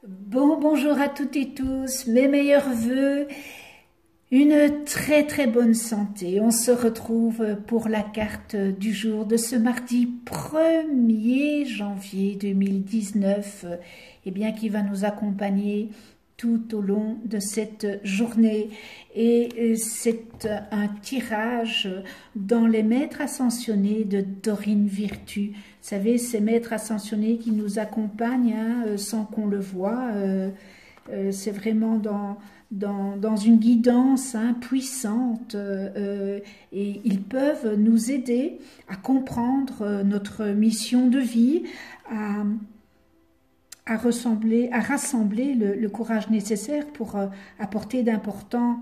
Bonjour à toutes et tous, mes meilleurs vœux, une très bonne santé. On se retrouve pour la carte du jour de ce mardi 1er janvier 2019, qui va nous accompagner tout au long de cette journée. Et c'est un tirage dans les maîtres ascensionnés de Dorine Virtue. Vous savez, ces maîtres ascensionnés qui nous accompagnent sans qu'on le voie. C'est vraiment dans une guidance puissante et ils peuvent nous aider à comprendre notre mission de vie, à rassembler le courage nécessaire pour apporter d'importants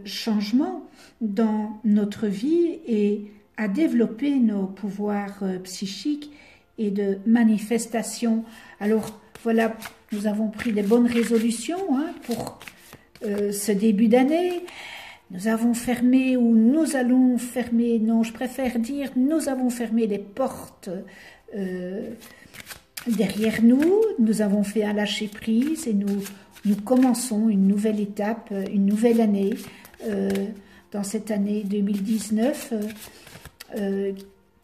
changements dans notre vie et à développer nos pouvoirs psychiques et de manifestation. Alors voilà, nous avons pris des bonnes résolutions pour ce début d'année. Nous avons fermé, ou nous allons fermer, non, je préfère dire, nous avons fermé les portes derrière nous. Nous avons fait un lâcher-prise et nous commençons une nouvelle étape, une nouvelle année, dans cette année 2019,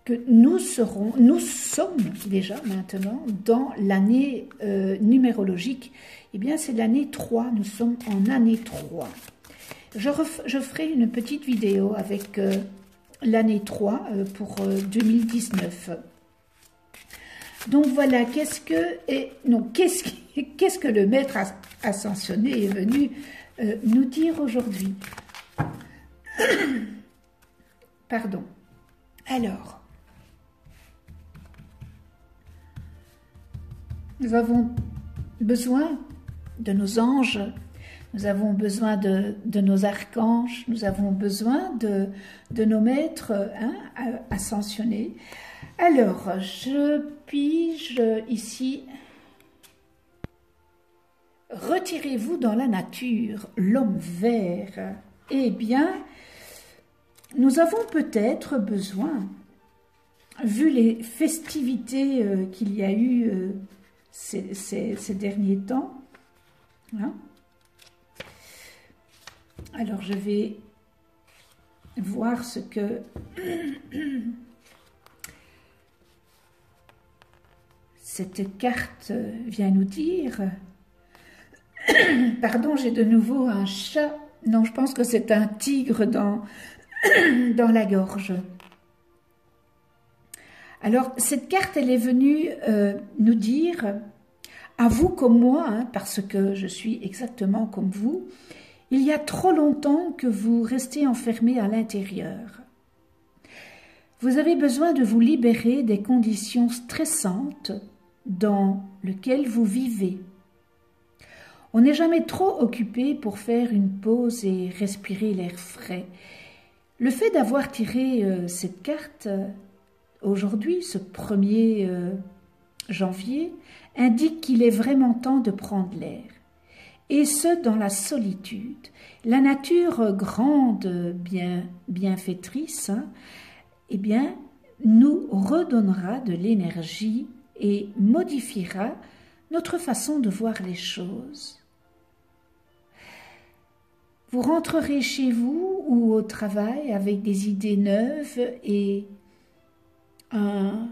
que nous sommes déjà maintenant dans l'année numérologique. Eh bien, c'est l'année 3, nous sommes en année 3. Je ferai une petite vidéo avec l'année 3 pour 2019. Donc voilà, qu'est-ce que le maître ascensionné est venu nous dire aujourd'hui? Pardon. Alors, nous avons besoin de nos anges, nous avons besoin de nos archanges, nous avons besoin de nos maîtres ascensionnés. Alors, je pige ici, retirez-vous dans la nature, l'homme vert. Eh bien, nous avons peut-être besoin, vu les festivités qu'il y a eu ces derniers temps, alors je vais voir ce que cette carte vient nous dire. Pardon, j'ai de nouveau un chat. Non, je pense que c'est un tigre dans la gorge. Alors, cette carte, elle est venue nous dire, à vous comme moi, parce que je suis exactement comme vous, il y a trop longtemps que vous restez enfermés à l'intérieur. Vous avez besoin de vous libérer des conditions stressantes dans lesquelles vous vivez. On n'est jamais trop occupé pour faire une pause et respirer l'air frais. Le fait d'avoir tiré cette carte aujourd'hui, ce 1er janvier, indique qu'il est vraiment temps de prendre l'air. Et ce, dans la solitude. La nature grande, bienfaitrice, nous redonnera de l'énergie et modifiera notre façon de voir les choses. Vous rentrerez chez vous ou au travail avec des idées neuves et un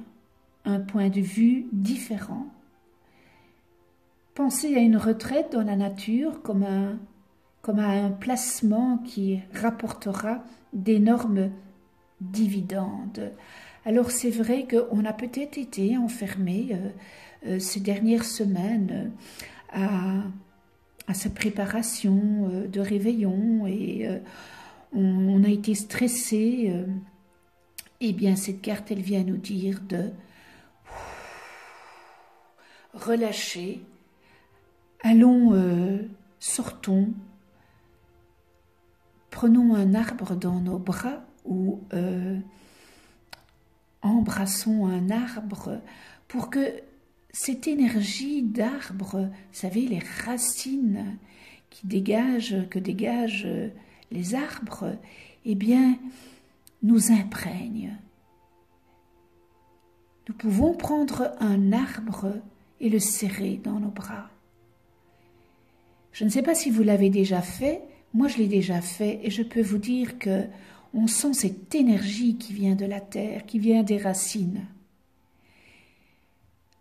point de vue différent. Pensez à une retraite dans la nature comme à un placement qui rapportera d'énormes dividendes. Alors c'est vrai qu'on a peut-être été enfermé ces dernières semaines à sa préparation de réveillon et on a été stressé. Eh bien, cette carte, elle vient nous dire de relâcher. Allons, sortons, prenons un arbre dans nos bras ou embrassons un arbre pour que cette énergie d'arbre, vous savez, les racines que dégagent les arbres, eh bien, nous imprègne. Nous pouvons prendre un arbre et le serrer dans nos bras. Je ne sais pas si vous l'avez déjà fait, moi je l'ai déjà fait et je peux vous dire que on sent cette énergie qui vient de la terre, qui vient des racines.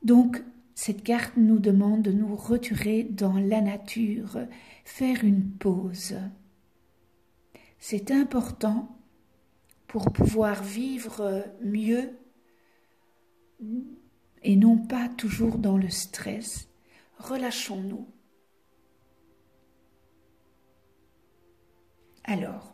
Donc, cette carte nous demande de nous retirer dans la nature, faire une pause. C'est important pour pouvoir vivre mieux et non pas toujours dans le stress. Relâchons-nous. Alors,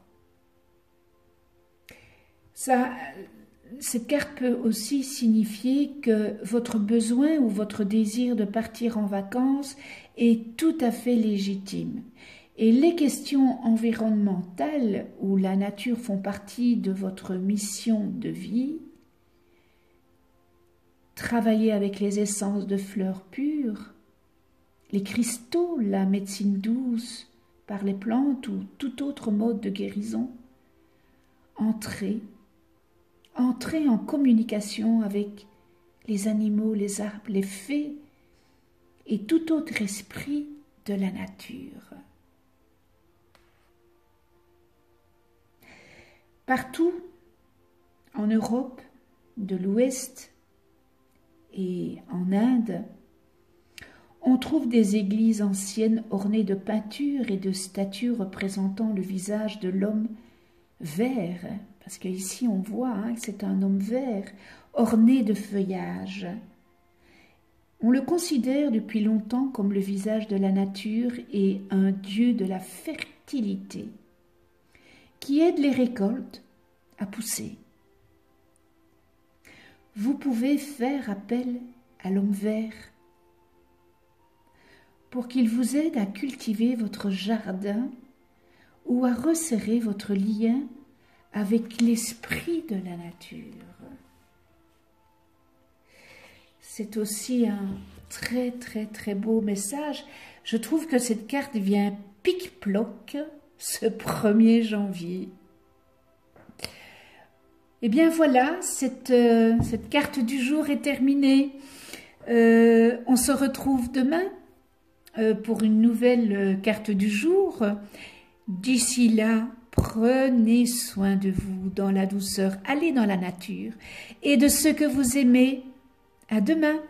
cette carte peut aussi signifier que votre besoin ou votre désir de partir en vacances est tout à fait légitime. Et les questions environnementales ou la nature font partie de votre mission de vie. Travailler avec les essences de fleurs pures, les cristaux, la médecine douce par les plantes ou tout autre mode de guérison. Entrez en communication avec les animaux, les arbres, les fées et tout autre esprit de la nature. Partout en Europe de l'Ouest et en Inde, on trouve des églises anciennes ornées de peintures et de statues représentant le visage de l'homme vert, parce qu'ici on voit que c'est un homme vert, orné de feuillage. On le considère depuis longtemps comme le visage de la nature et un dieu de la fertilité, qui aide les récoltes à pousser. Vous pouvez faire appel à l'homme vert pour qu'il vous aide à cultiver votre jardin ou à resserrer votre lien avec l'esprit de la nature. C'est aussi un très très très beau message. Je trouve que cette carte vient pic-ploc ce 1er janvier. Et bien voilà, cette carte du jour est terminée. On se retrouve demain pour une nouvelle carte du jour. D'ici là, prenez soin de vous dans la douceur, allez dans la nature et de ceux que vous aimez. À demain.